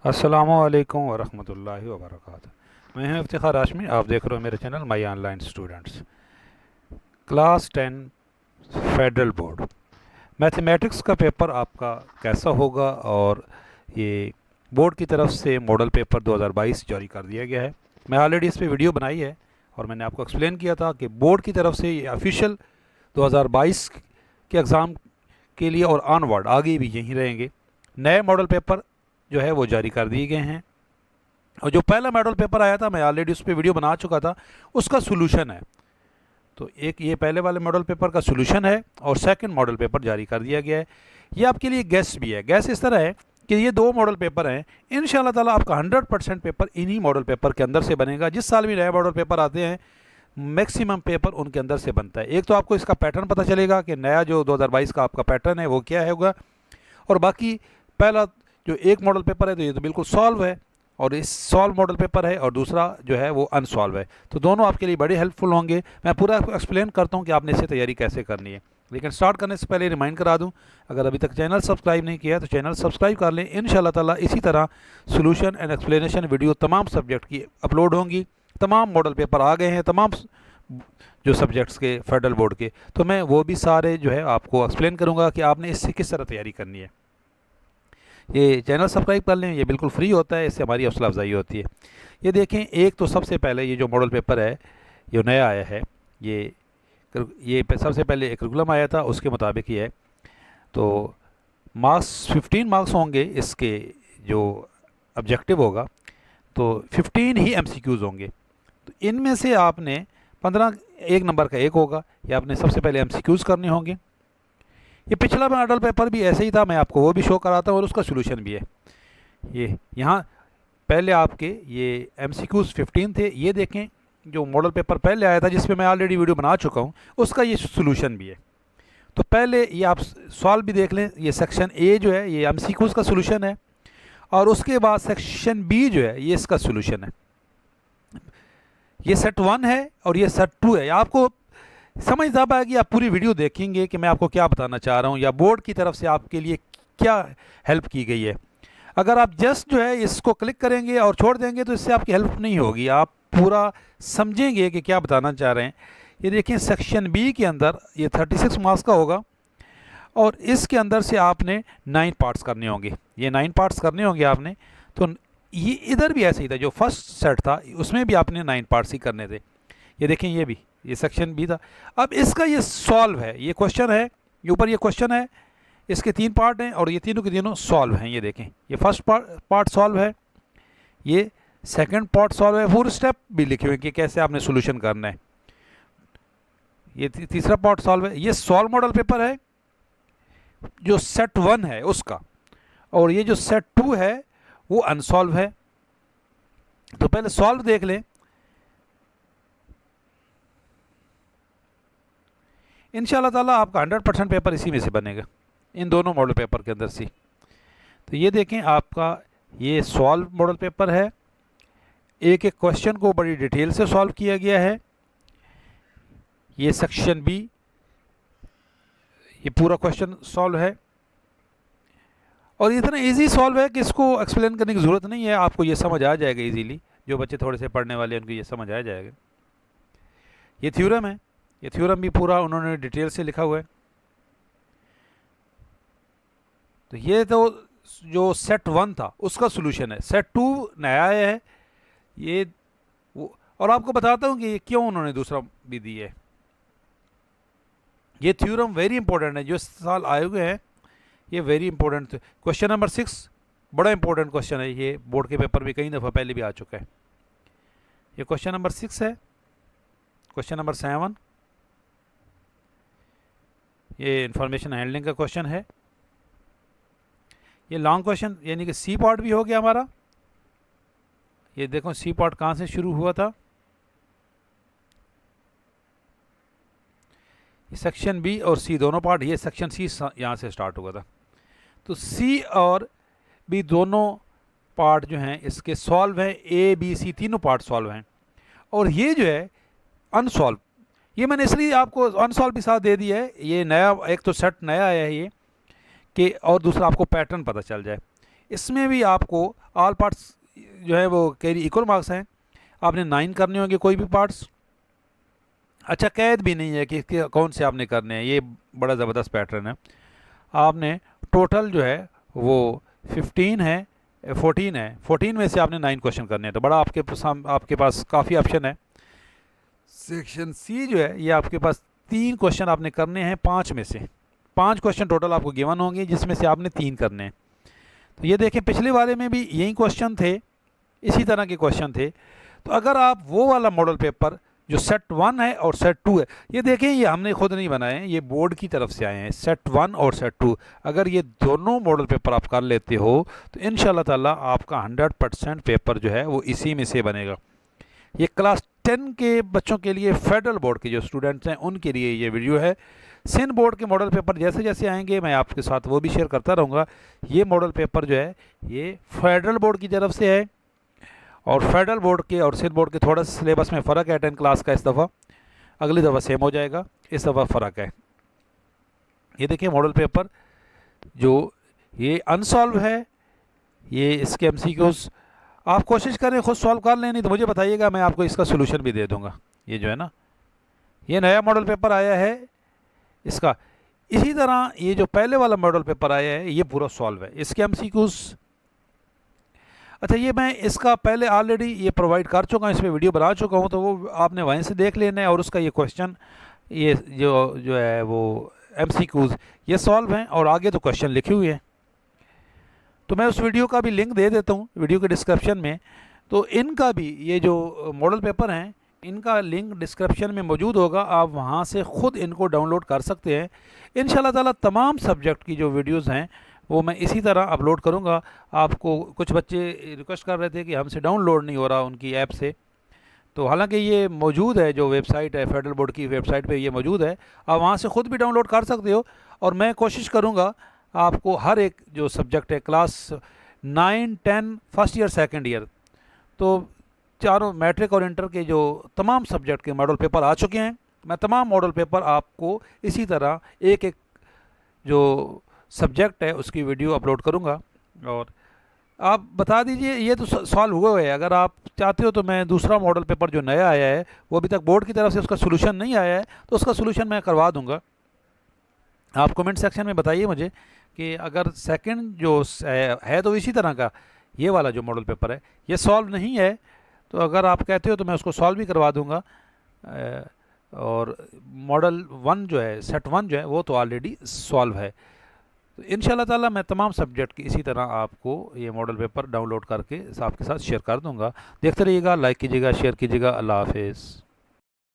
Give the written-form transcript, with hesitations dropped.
अस्सलामुअलैकुम वरहमतुल्लाहि वबरकातुहू। मैं हूं इफ्तिखार हाशमी। आप देख रहे हो मेरे channel my online students. Class 10 federal board mathematics का पेपर आपका कैसा होगा, और ये बोर्ड की तरफ से मॉडल पेपर 2022 जारी कर दिया गया है। मैं ऑलरेडी इस पर वीडियो बनाई है और मैंने आपको एक्सप्लेन किया था कि बोर्ड की तरफ से ये ऑफिशियल 2022 के एग्ज़ाम के लिए और ऑनवर्ड आगे भी यहीं रहेंगे। नए मॉडल पेपर जो है वो जारी कर दिए गए हैं, और जो पहला मॉडल पेपर आया था मैं ऑलरेडी उस पर वीडियो बना चुका था, उसका सोल्यूशन है। तो एक ये पहले वाले मॉडल पेपर का सोल्यूशन है और सेकंड मॉडल पेपर जारी कर दिया गया है। ये आपके लिए गैस भी है। गैस इस तरह है कि ये दो मॉडल पेपर हैं। इंशाल्लाह ताला आपका 100% पेपर इन्हीं मॉडल पेपर के अंदर से बनेगा। जिस साल भी नए मॉडल पेपर आते हैं मैक्सिमम पेपर उनके अंदर से बनता है। एक तो आपको इसका पैटर्न पता चलेगा कि नया जो 2022 का आपका पैटर्न है वो क्या है होगा, और बाकी पहला जो एक मॉडल पेपर है तो ये तो बिल्कुल सॉल्व है, और इस सॉल्व मॉडल पेपर है, और दूसरा जो है वो अनसॉल्व है। तो दोनों आपके लिए बड़े हेल्पफुल होंगे। मैं पूरा एक्सप्लेन करता हूँ कि आपने इससे तैयारी कैसे करनी है। लेकिन स्टार्ट करने से पहले रिमाइंड करा दूं, अगर अभी तक चैनल सब्सक्राइब नहीं किया है तो चैनल सब्सक्राइब कर लें। इंशाल्लाह ताला इसी तरह सोल्यूशन एंड एक्सप्लेनेशन वीडियो तमाम सब्जेक्ट की अपलोड होंगी। तमाम मॉडल पेपर आ गए हैं, तमाम जो सब्जेक्ट्स के फेडरल बोर्ड के, तो मैं वो भी सारे जो है आपको एक्सप्लेन करूँगा कि आपने इससे किस तरह तैयारी करनी है। ये चैनल सब्सक्राइब कर लें, ये बिल्कुल फ्री होता है, इससे हमारी हौसला अफजाई होती है। ये देखें, एक तो सबसे पहले ये जो मॉडल पेपर है जो नया आया है, सबसे पहले एक करिकुलम आया था, उसके मुताबिक ये है। तो मार्क्स 15 मार्क्स होंगे इसके, जो ऑब्जेक्टिव होगा तो 15 ही एमसीक्यूज़ होंगे। तो इनमें से आपने 15, एक नंबर का एक होगा, ये आपने सबसे पहले एमसीक्यूज़ करने होंगे। ये पिछला मॉडल पेपर भी ऐसे ही था, मैं आपको वो भी शो कराता हूँ और उसका सोल्यूशन भी है। ये यहाँ पहले आपके ये एमसीक्यूज़ 15 थे। ये देखें, जो मॉडल पेपर पहले आया था जिसमें मैं ऑलरेडी वीडियो बना चुका हूँ, उसका ये सोल्यूशन भी है। तो पहले ये आप सॉल्व भी देख लें। ये सेक्शन ए जो है ये एमसीक्यूज़ का सोल्यूशन है, और उसके बाद सेक्शन बी जो है ये इसका सोल्यूशन है। ये सेट 1 है और ये सेट 2 है। आपको समझ आ पाएगी, आप पूरी वीडियो देखेंगे कि मैं आपको क्या बताना चाह रहा हूँ, या बोर्ड की तरफ से आपके लिए क्या हेल्प की गई है। अगर आप जस्ट जो है इसको क्लिक करेंगे और छोड़ देंगे तो इससे आपकी हेल्प नहीं होगी। आप पूरा समझेंगे कि क्या बताना चाह रहे हैं। ये देखिए, सेक्शन बी के अंदर ये 36 मार्क्स का होगा, और इसके अंदर से आपने 9 पार्ट्स करने होंगे। ये 9 पार्ट्स करने होंगे आपने। तो ये इधर भी ऐसे ही था, जो फर्स्ट सेट था उसमें भी आपने 9 पार्ट्स ही करने थे। ये देखें, ये सेक्शन बी था। अब इसका ये सॉल्व है, ये क्वेश्चन है, ये ऊपर ये क्वेश्चन है, इसके 3 पार्ट हैं और ये तीनों के तीनों सॉल्व हैं। ये देखें, ये फर्स्ट पार्ट सॉल्व है, ये सेकंड पार्ट सॉल्व है, 4 स्टेप भी लिखे हुए कि कैसे आपने सोल्यूशन करना है। ये तीसरा पार्ट सॉल्व है। ये सॉल्व मॉडल पेपर है जो सेट 1 है उसका, और ये जो सेट 2 है वो अनसॉल्व है। तो पहले सॉल्व देख लें। इंशाल्लाह ताला आपका 100% पेपर इसी में से बनेगा, इन दोनों मॉडल पेपर के अंदर से। तो ये देखें, आपका ये सॉल्व मॉडल पेपर है। एक एक क्वेश्चन को बड़ी डिटेल से सॉल्व किया गया है। ये सेक्शन बी, ये पूरा क्वेश्चन सॉल्व है, और इतना इजी सॉल्व है कि इसको एक्सप्लेन करने की ज़रूरत नहीं है, आपको ये समझ आ जाएगा इजीली। जो बच्चे थोड़े से पढ़ने वाले हैं उनको ये समझ आ जाएगा। ये थ्योरम है, ये थ्योरम भी पूरा उन्होंने डिटेल से लिखा हुआ है। तो ये तो जो सेट 1 था उसका सोल्यूशन है। सेट 2 नया है ये वो, और आपको बताता हूँ कि ये क्यों उन्होंने दूसरा भी दिया है। ये थ्योरम वेरी इंपॉर्टेंट है, जो इस साल आए हुए हैं ये वेरी इंपॉर्टेंट। क्वेश्चन नंबर 6 बड़ा इंपॉर्टेंट क्वेश्चन है, ये बोर्ड के पेपर में कई दफ़ा पहले भी आ चुका है। ये क्वेश्चन नंबर 6 है। क्वेश्चन नंबर 7 ये इंफॉर्मेशन हैंडलिंग का क्वेश्चन है। ये लॉन्ग क्वेश्चन, यानी कि सी पार्ट भी हो गया हमारा। ये देखो, सी पार्ट कहाँ से शुरू हुआ था। सेक्शन बी और सी दोनों पार्ट, ये सेक्शन सी यहाँ से स्टार्ट हुआ था। तो सी और बी दोनों पार्ट जो हैं इसके सॉल्व हैं। ए बी सी तीनों पार्ट सॉल्व हैं, और ये जो है अनसॉल्व, ये मैंने इसलिए आपको अनसॉल्व भी साथ दे दिया है। ये नया, एक तो सेट नया आया है ये कि, और दूसरा आपको पैटर्न पता चल जाए। इसमें भी आपको ऑल पार्ट्स जो है वो कैरी इक्वल मार्क्स हैं, आपने 9 करने होंगे कोई भी पार्ट्स। अच्छा, कैद भी नहीं है कि कौन से आपने करने हैं, ये बड़ा ज़बरदस्त पैटर्न है। आपने टोटल जो है वो 15 है, 14 है, 14 में से आपने 9 क्वेश्चन करने हैं, तो बड़ा आपके पास काफ़ी ऑप्शन है। सेक्शन सी जो है ये आपके पास 3 क्वेश्चन आपने करने हैं 5 में से, 5 क्वेश्चन टोटल आपको गिवन होंगे जिसमें से आपने 3 करने हैं। तो ये देखें पिछले वाले में भी यही क्वेश्चन थे, इसी तरह के क्वेश्चन थे। तो अगर आप वो वाला मॉडल पेपर जो सेट 1 है और सेट 2 है, ये देखें ये हमने खुद नहीं बनाए हैं, ये बोर्ड की तरफ से आए हैं, सेट 1 और सेट 2। अगर ये दोनों मॉडल पेपर आप कर लेते हो तो इंशाल्लाह ताला आपका 100% पेपर जो है वो इसी में से बनेगा। ये क्लास 10 के बच्चों के लिए, फेडरल बोर्ड के जो स्टूडेंट्स हैं उनके लिए ये वीडियो है। सिंध बोर्ड के मॉडल पेपर जैसे जैसे आएंगे मैं आपके साथ वो भी शेयर करता रहूँगा। ये मॉडल पेपर जो है ये फेडरल बोर्ड की तरफ से है, और फेडरल बोर्ड के और सिंध बोर्ड के थोड़ा सा सिलेबस में फ़र्क है 10 क्लास का इस दफ़ा, अगली दफ़ा सेम हो जाएगा, इस दफ़ा फ़र्क है। ये देखिए मॉडल पेपर जो ये अनसॉल्व है, ये इसके एमसीक्यूज़ आप कोशिश करें खुद सॉल्व कर लें, नहीं तो मुझे बताइएगा, मैं आपको इसका सोल्यूशन भी दे दूंगा। ये जो है ना, ये नया मॉडल पेपर आया है इसका, इसी तरह ये जो पहले वाला मॉडल पेपर आया है ये पूरा सॉल्व है, इसके एमसीक्यूज़। अच्छा, ये मैं इसका पहले ऑलरेडी ये प्रोवाइड कर चुका हूँ, इस पर वीडियो बना चुका हूँ, तो वो आपने वहीं से देख लेना है। और उसका ये क्वेश्चन ये जो है वो एमसीक्यूज़ ये सॉल्व हैं, और आगे तो क्वेश्चन लिखे हुए हैं। तो मैं उस वीडियो का भी लिंक दे देता हूँ वीडियो के डिस्क्रिप्शन में। तो इनका भी ये जो मॉडल पेपर हैं इनका लिंक डिस्क्रिप्शन में मौजूद होगा, आप वहाँ से ख़ुद इनको डाउनलोड कर सकते हैं। इंशाल्लाह ताला तमाम सब्जेक्ट की जो वीडियोज़ हैं वो मैं इसी तरह अपलोड करूँगा। आपको कुछ बच्चे रिक्वेस्ट कर रहे थे कि हमसे डाउनलोड नहीं हो रहा उनकी ऐप से, तो हालांकि ये मौजूद है, जो वेबसाइट है फेडरल बोर्ड की वेबसाइट पे ये मौजूद है, आप वहाँ से ख़ुद भी डाउनलोड कर सकते हो। और मैं कोशिश करूँगा आपको हर एक जो सब्जेक्ट है class 9, 10, first year, second year, तो चारों मैट्रिक और इंटर के जो तमाम सब्जेक्ट के मॉडल पेपर आ चुके हैं, मैं तमाम मॉडल पेपर आपको इसी तरह एक एक जो सब्जेक्ट है उसकी वीडियो अपलोड करूँगा। और आप बता दीजिए, ये तो सॉल्व हुआ है, अगर आप चाहते हो तो मैं दूसरा मॉडल पेपर जो नया आया है वो अभी तक बोर्ड की तरफ से उसका सोल्यूशन नहीं आया है, तो उसका सोल्यूशन मैं करवा दूँगा। आप कमेंट सेक्शन में बताइए मुझे कि अगर सेकंड जो है तो इसी तरह का ये वाला जो मॉडल पेपर है ये सॉल्व नहीं है, तो अगर आप कहते हो तो मैं उसको सॉल्व भी करवा दूंगा। और मॉडल 1 जो है, सेट 1 जो है वो तो ऑलरेडी सॉल्व है। तो इंशाल्लाह ताला मैं तमाम सब्जेक्ट की इसी तरह आपको ये मॉडल पेपर डाउनलोड करके आपके साथ शेयर कर दूंगा। देखते रहिएगा, लाइक कीजिएगा, शेयर कीजिएगा। अल्लाह हाफिज़।